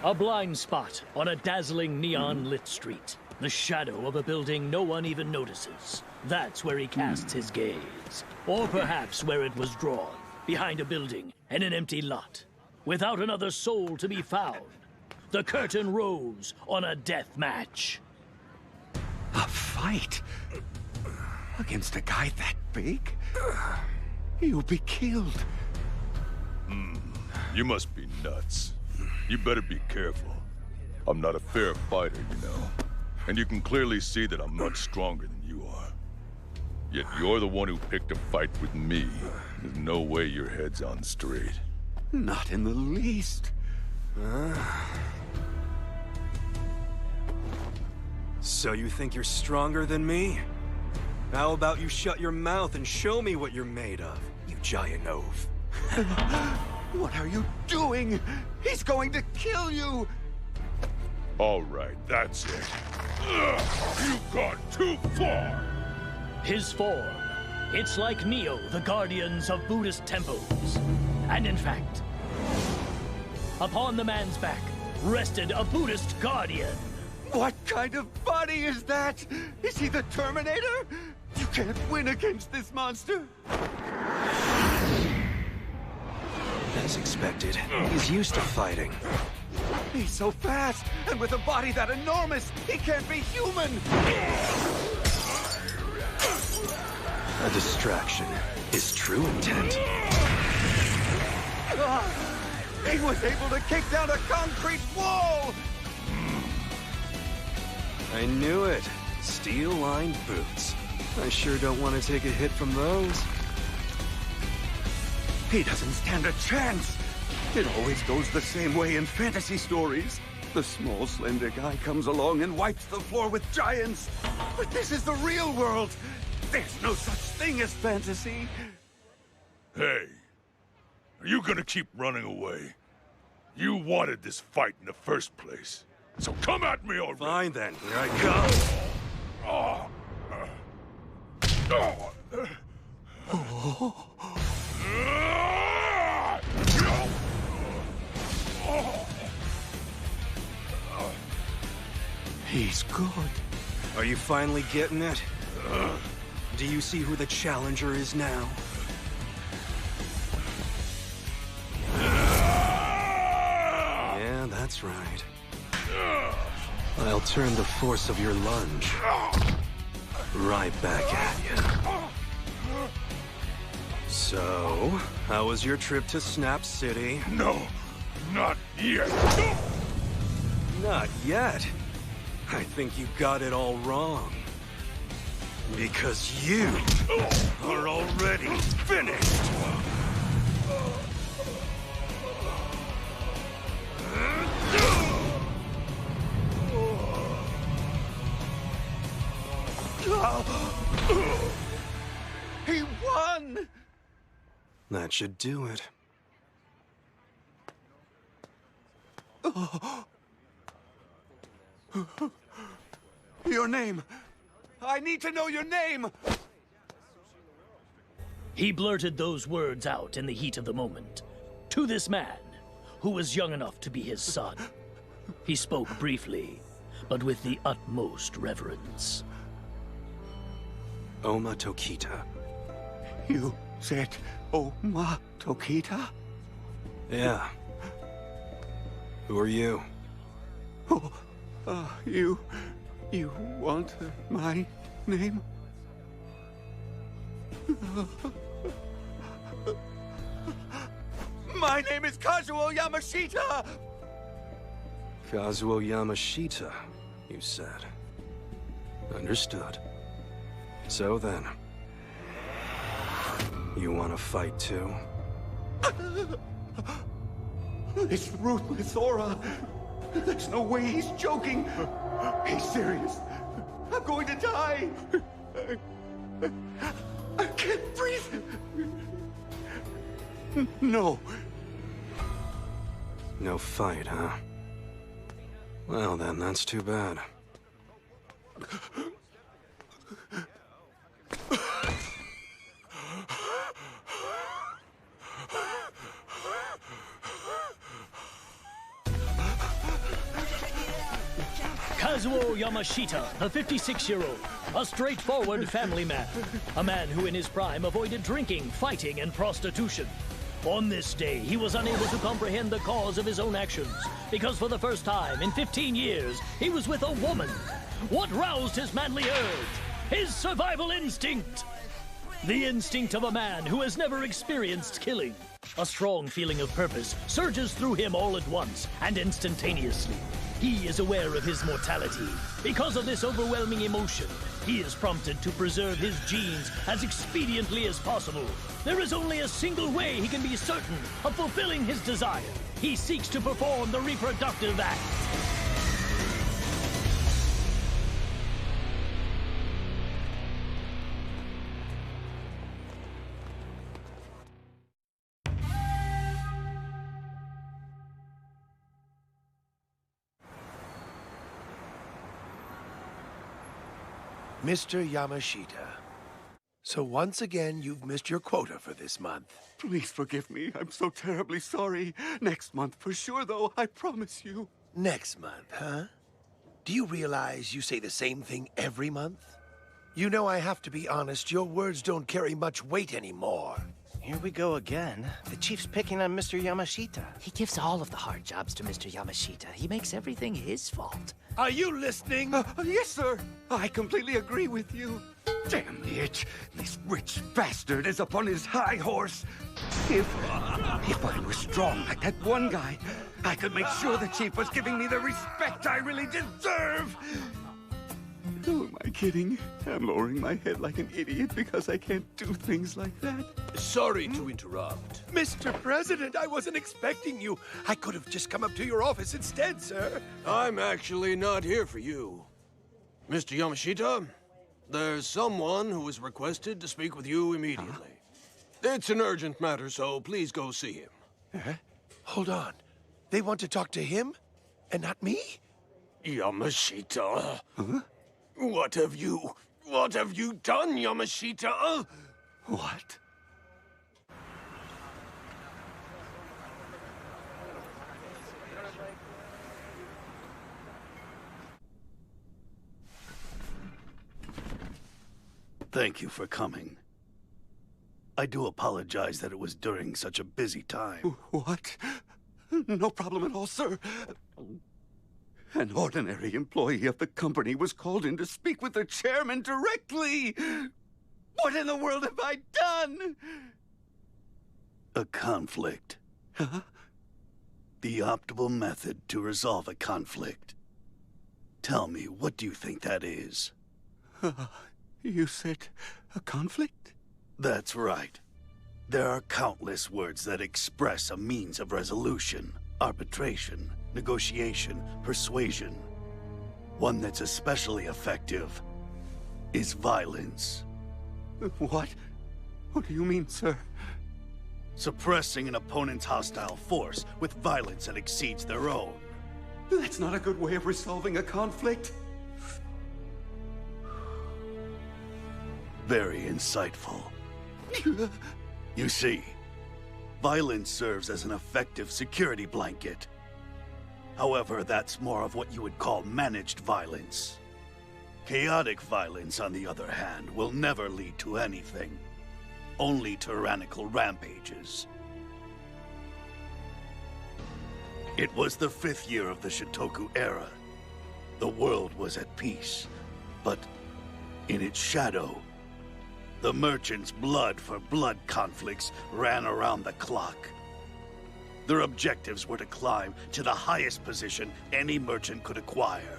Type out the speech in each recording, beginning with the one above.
A blind spot on a dazzling neon-lit street. The shadow of a building no one even notices. That's where he casts his gaze. Or perhaps where it was drawn. Behind a building in an empty lot. Without another soul to be found. The curtain rose on a death match. A fight? Against a guy that big? You'll be killed. You must be nuts. You better be careful. I'm not a fair fighter, you know. And you can clearly see that I'm much stronger than you are. Yet you're the one who picked a fight with me. There's no way your head's on straight. Not in the least. So you think you're stronger than me? How about you shut your mouth and show me what you're made of, you giant oaf? What are you doing? He's going to kill you! All right, that's it. You've gone too far! His form. It's like Neo, the guardians of Buddhist temples. And in fact, upon the man's back rested a Buddhist guardian. What kind of body is that? Is he the Terminator? You can't win against this monster. As expected, he's used to fighting. He's so fast, and with a body that enormous, he can't be human! A distraction. His true intent. He was able to kick down a concrete wall! I knew it. Steel-lined boots. I sure don't want to take a hit from those. He doesn't stand a chance! It always goes the same way in fantasy stories. The small, slender guy comes along and wipes the floor with giants. But this is the real world! There's no such thing as fantasy! Hey, are you gonna keep running away? You wanted this fight in the first place. So come at me already! Fine then, here I go! He's good. Are you finally getting it? Do you see who the challenger is now? Yeah, that's right. I'll turn the force of your lunge right back at you. So, how was your trip to Snap City? No, not yet. Not yet. I think you got it all wrong. Because you are already finished. He won! That should do it. Your name! I need to know your name! He blurted those words out in the heat of the moment. To this man, who was young enough to be his son. He spoke briefly, but with the utmost reverence. Oma Tokita. You said Oma Tokita? Yeah. Who are you? Oh, you want my name? My name is Kazuo Yamashita! Kazuo Yamashita, you said. Understood. So then, you want to fight too? This ruthless aura! There's no way he's joking! He's serious! I'm going to die! I can't breathe! No! No fight, huh? Well then, that's too bad. Kazuo Yamashita, a 56-year-old, a straightforward family man. A man who in his prime avoided drinking, fighting, and prostitution. On this day, he was unable to comprehend the cause of his own actions, because for the first time in 15 years, he was with a woman. What roused his manly urge? His survival instinct! The instinct of a man who has never experienced killing. A strong feeling of purpose surges through him all at once and instantaneously. He is aware of his mortality. Because of this overwhelming emotion, he is prompted to preserve his genes as expediently as possible. There is only a single way he can be certain of fulfilling his desire. He seeks to perform the reproductive act. Mr. Yamashita, so once again you've missed your quota for this month. Please forgive me. I'm so terribly sorry. Next month for sure, though. I promise you. Next month, huh? Do you realize you say the same thing every month? You know, I have to be honest, your words don't carry much weight anymore. Here we go again. The chief's picking on Mr. Yamashita. He gives all of the hard jobs to Mr. Yamashita. He makes everything his fault. Are you listening? Yes, sir. I completely agree with you. Damn it. This rich bastard is upon his high horse. If I was strong like that one guy, I could make sure the chief was giving me the respect I really deserve. Who am I kidding? I'm lowering my head like an idiot because I can't do things like that. Sorry to interrupt. Mr. President, I wasn't expecting you. I could have just come up to your office instead, sir. I'm actually not here for you. Mr. Yamashita, there's someone who is requested to speak with you immediately. It's an urgent matter, so please go see him. Hold on. They want to talk to him? And not me? Yamashita? Huh? What have you done, Yamashita? What? Thank you for coming. I do apologize that it was during such a busy time. What? No problem at all, sir. An ordinary employee of the company was called in to speak with the chairman directly. What in the world have I done? A conflict. Huh? The optimal method to resolve a conflict. Tell me, what do you think that is? You said a conflict? That's right. There are countless words that express a means of resolution, arbitration, negotiation, persuasion. One that's especially effective is violence. What? What do you mean, sir? Suppressing an opponent's hostile force with violence that exceeds their own. That's not a good way of resolving a conflict. Very insightful. You see, violence serves as an effective security blanket. However, that's more of what you would call managed violence. Chaotic violence, on the other hand, will never lead to anything. Only tyrannical rampages. It was the 5th year of the Shotoku era. The world was at peace, but in its shadow, the merchants' blood-for-blood conflicts ran around the clock. Their objectives were to climb to the highest position any merchant could acquire,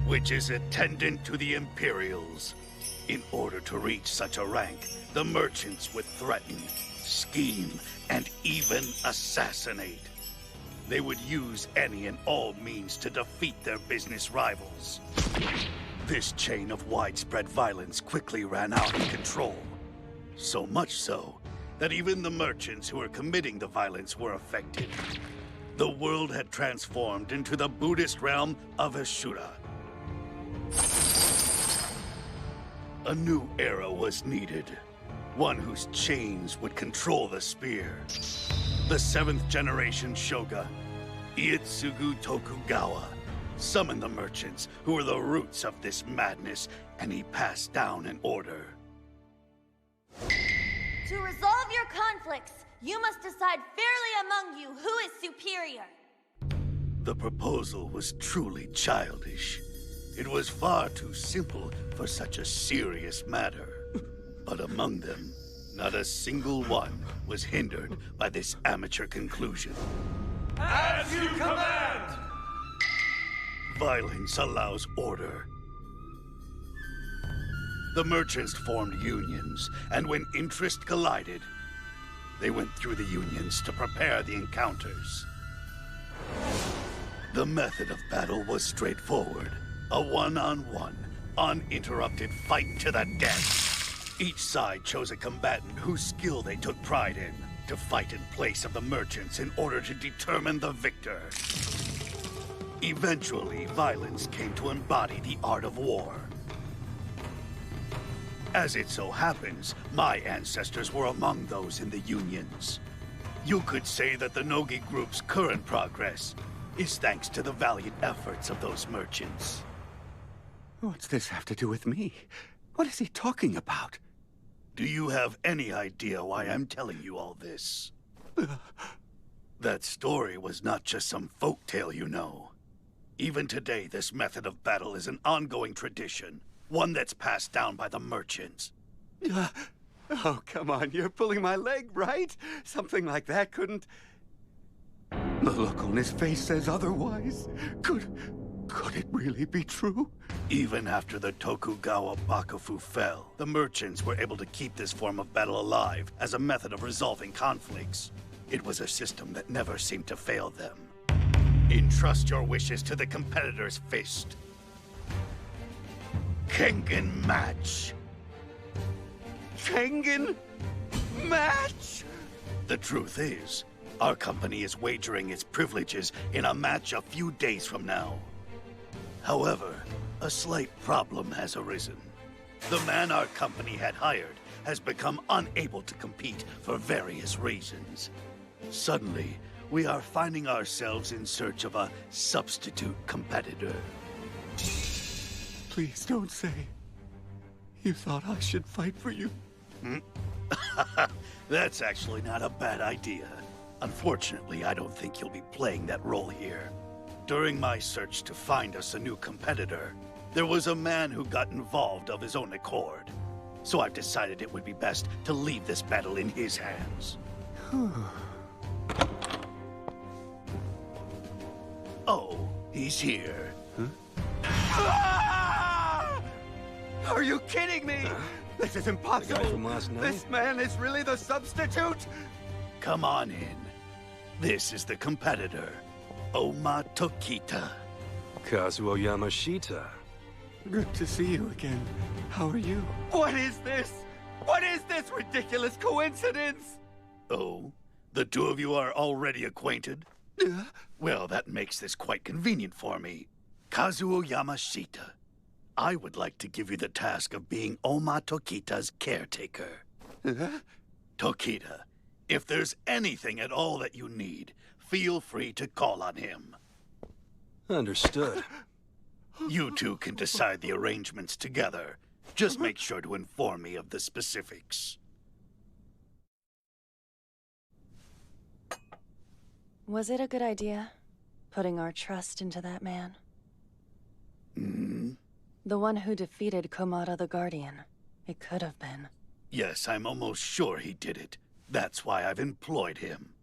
which is attendant to the Imperials. In order to reach such a rank, the merchants would threaten, scheme, and even assassinate. They would use any and all means to defeat their business rivals. This chain of widespread violence quickly ran out of control. So much so that even the merchants who were committing the violence were affected. The world had transformed into the Buddhist realm of Ashura. A new era was needed. One whose chains would control the spear. The 7th generation Shogun, Ietsugu Tokugawa summoned the merchants, who were the roots of this madness, and he passed down an order. To resolve your conflicts, you must decide fairly among you who is superior. The proposal was truly childish. It was far too simple for such a serious matter. But among them, not a single one was hindered by this amateur conclusion. As you command! Violence allows order. The merchants formed unions, and when interest collided, they went through the unions to prepare the encounters. The method of battle was straightforward. A one-on-one, uninterrupted fight to the death. Each side chose a combatant whose skill they took pride in, to fight in place of the merchants in order to determine the victor. Eventually, violence came to embody the art of war. As it so happens, my ancestors were among those in the unions. You could say that the Nogi group's current progress is thanks to the valiant efforts of those merchants. What's this have to do with me? What is he talking about? Do you have any idea why I'm telling you all this? That story was not just some folktale, you know. Even today, this method of battle is an ongoing tradition, one that's passed down by the merchants. Oh, come on, you're pulling my leg, right? Something like that couldn't... The look on his face says otherwise. Could it really be true? Even after the Tokugawa Bakufu fell, the merchants were able to keep this form of battle alive as a method of resolving conflicts. It was a system that never seemed to fail them. Entrust your wishes to the competitor's fist. Kengan match. Kengan match? The truth is, our company is wagering its privileges in a match a few days from now. However, a slight problem has arisen. The man our company had hired has become unable to compete for various reasons. Suddenly, we are finding ourselves in search of a substitute competitor. Please don't say you thought I should fight for you. That's actually not a bad idea. Unfortunately, I don't think you'll be playing that role here. During my search to find us a new competitor, there was a man who got involved of his own accord. So I've decided it would be best to leave this battle in his hands. Oh, he's here. Ah! Are you kidding me? This is impossible. The guy from last night? This man is really the substitute? Come on in. This is the competitor, Oma Tokita. Kazuo Yamashita. Good to see you again. How are you? What is this? What is this ridiculous coincidence? Oh, the two of you are already acquainted? Well, that makes this quite convenient for me. Kazuo Yamashita. I would like to give you the task of being Oma Tokita's caretaker. Tokita, if there's anything at all that you need, feel free to call on him. Understood. You two can decide the arrangements together. Just make sure to inform me of the specifics. Was it a good idea, putting our trust into that man? The one who defeated Komada the Guardian. It could have been. Yes, I'm almost sure he did it. That's why I've employed him.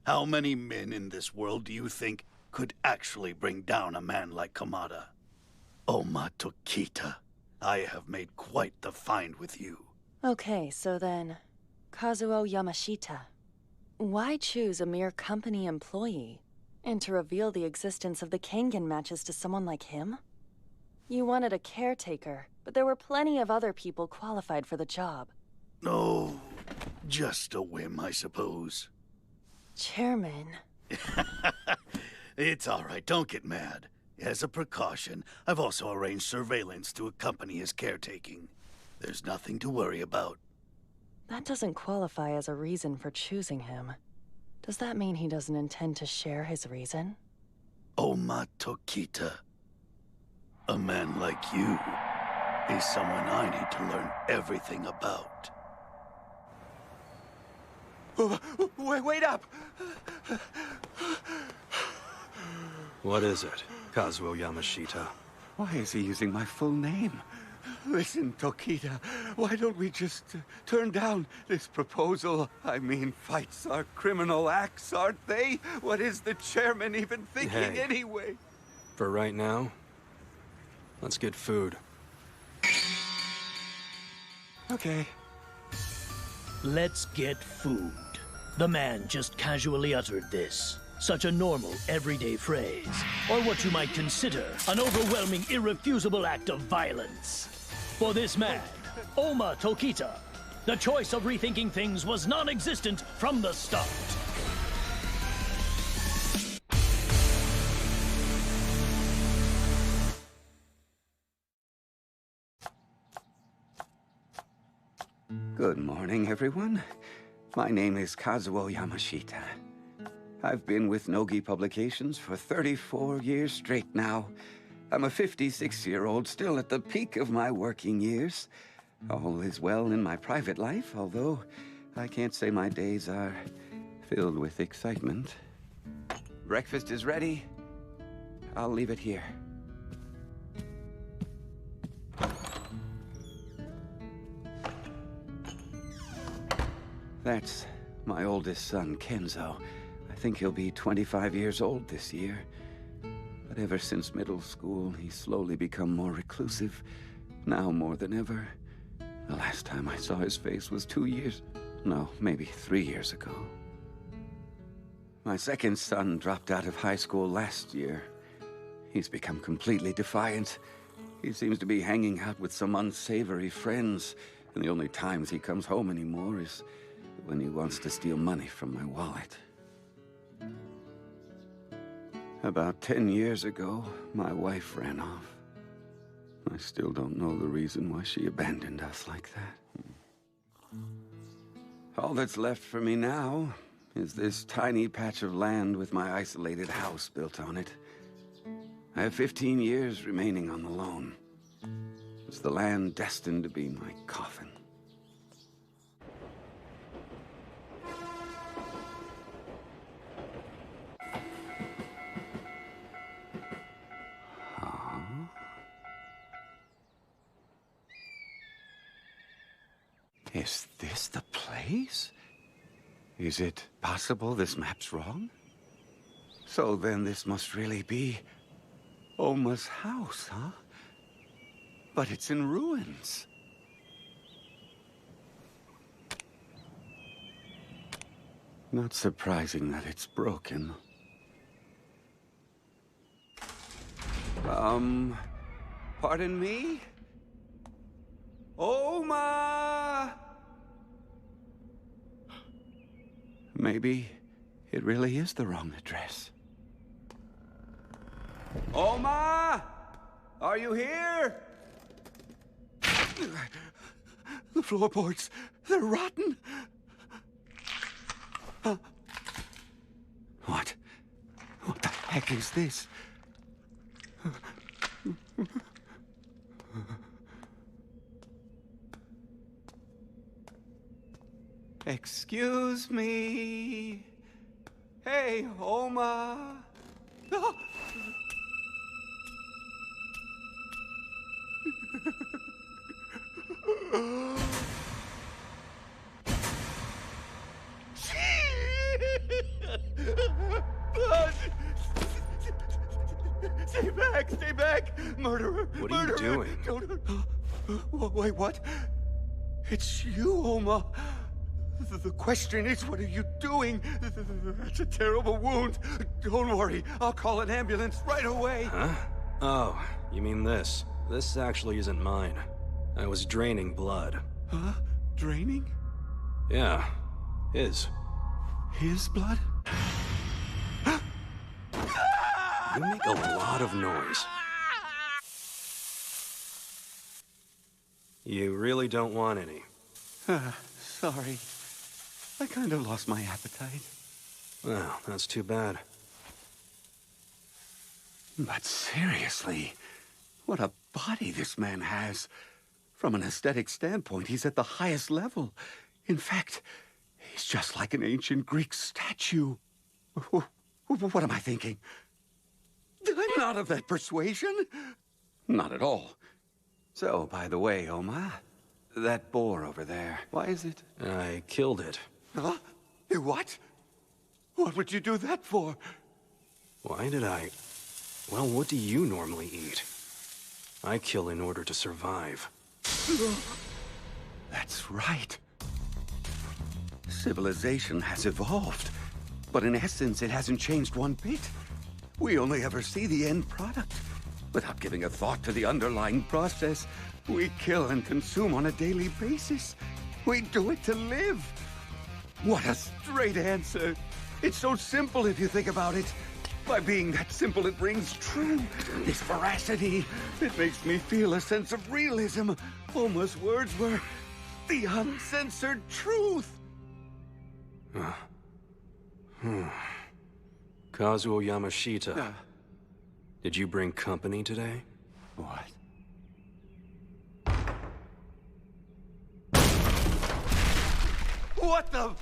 How many men in this world do you think could actually bring down a man like Komada? Oma Tokita, I have made quite the find with you. Okay, so then, Kazuo Yamashita. Why choose a mere company employee? And to reveal the existence of the Kengan matches to someone like him? You wanted a caretaker, but there were plenty of other people qualified for the job. No, just a whim, I suppose. Chairman. It's all right, don't get mad. As a precaution, I've also arranged surveillance to accompany his caretaking. There's nothing to worry about. That doesn't qualify as a reason for choosing him. Does that mean he doesn't intend to share his reason? Oma Tokita. A man like you is someone I need to learn everything about. Wait up! What is it, Kazuo Yamashita? Why is he using my full name? Listen, Tokita, why don't we just turn down this proposal? I mean, fights are criminal acts, aren't they? What is the chairman even thinking anyway? For right now, let's get food. Okay. Let's get food. The man just casually uttered this. Such a normal, everyday phrase. Or what you might consider an overwhelming, irrefusable act of violence. For this man, Oma Tokita, the choice of rethinking things was non-existent from the start. Good morning, everyone. My name is Kazuo Yamashita. I've been with Nogi Publications for 34 years straight now. I'm a 56-year-old, still at the peak of my working years. All is well in my private life, although I can't say my days are filled with excitement. Breakfast is ready. I'll leave it here. That's my oldest son, Kenzo. I think he'll be 25 years old this year. But ever since middle school, he's slowly become more reclusive. Now more than ever. The last time I saw his face was 2 years... No, maybe 3 years ago. My second son dropped out of high school last year. He's become completely defiant. He seems to be hanging out with some unsavory friends, and the only times he comes home anymore is when he wants to steal money from my wallet. About 10 years ago, my wife ran off. I still don't know the reason why she abandoned us like that. All that's left for me now is this tiny patch of land with my isolated house built on it. I have 15 years remaining on the loan. Is the land destined to be my coffin? Is this the place? Is it possible this map's wrong? So then this must really be Oma's house, huh? But it's in ruins. Not surprising that it's broken. Pardon me? Oma! Maybe it really is the wrong address. Oma! Are you here? The floorboards, they're rotten. What? What the heck is this? Excuse me. Hey, Oma. Oh. Stay back! Stay back! Murderer! What are you doing? Wait, what? It's you, Oma. The question is, what are you doing? That's a terrible wound. Don't worry, I'll call an ambulance right away. Huh? Oh, you mean this. This actually isn't mine. I was draining blood. Huh? Draining? Yeah, his. His blood? You make a lot of noise. You really don't want any. Sorry. I kind of lost my appetite. Well, that's too bad. But seriously, what a body this man has. From an aesthetic standpoint, he's at the highest level. In fact, he's just like an ancient Greek statue. What am I thinking? I'm not of that persuasion. Not at all. So, by the way, Oma, that boar over there, why is it? I killed it. Huh? What? What would you do that for? Why did I... Well, what do you normally eat? I kill in order to survive. That's right. Civilization has evolved, but in essence, it hasn't changed one bit. We only ever see the end product. Without giving a thought to the underlying process, we kill and consume on a daily basis. We do it to live. What a straight answer. It's so simple if you think about it. By being that simple, it rings true. This veracity, it makes me feel a sense of realism. Almost words were the uncensored truth. Kazuo Yamashita. Did you bring company today? What? What the...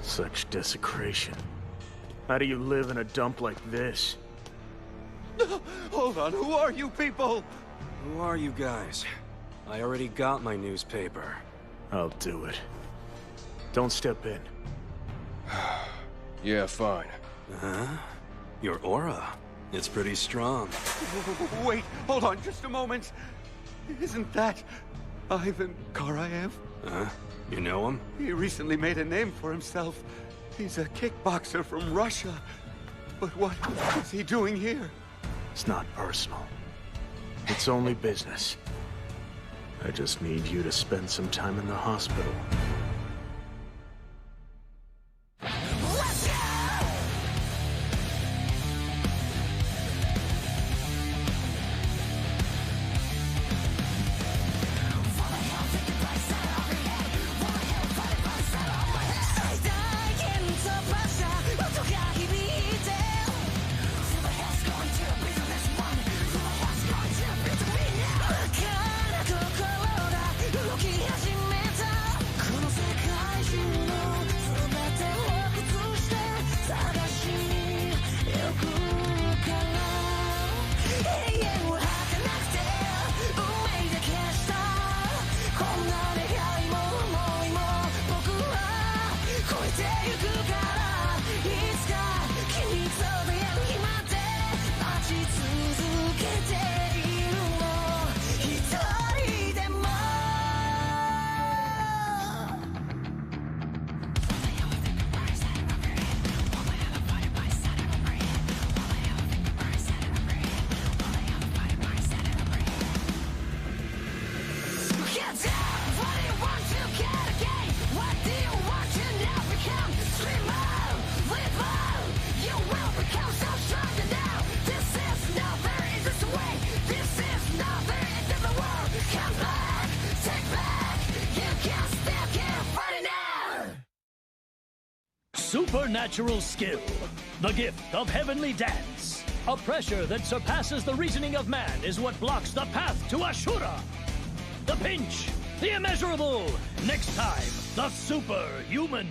Such desecration. How do you live in a dump like this? Hold on, who are you people? Who are you guys? I already got my newspaper. I'll do it. Don't step in. Yeah, fine. Huh? Your aura. It's pretty strong. Wait, hold on just a moment. Isn't that Ivan Karayev? Huh? You know him? He recently made a name for himself. He's a kickboxer from Russia. But what is he doing here? It's not personal. It's only business. I just need you to spend some time in the hospital. Supernatural skill, the gift of heavenly dance. A pressure that surpasses the reasoning of man is what blocks the path to Ashura. The pinch, the immeasurable. Next time, the superhuman.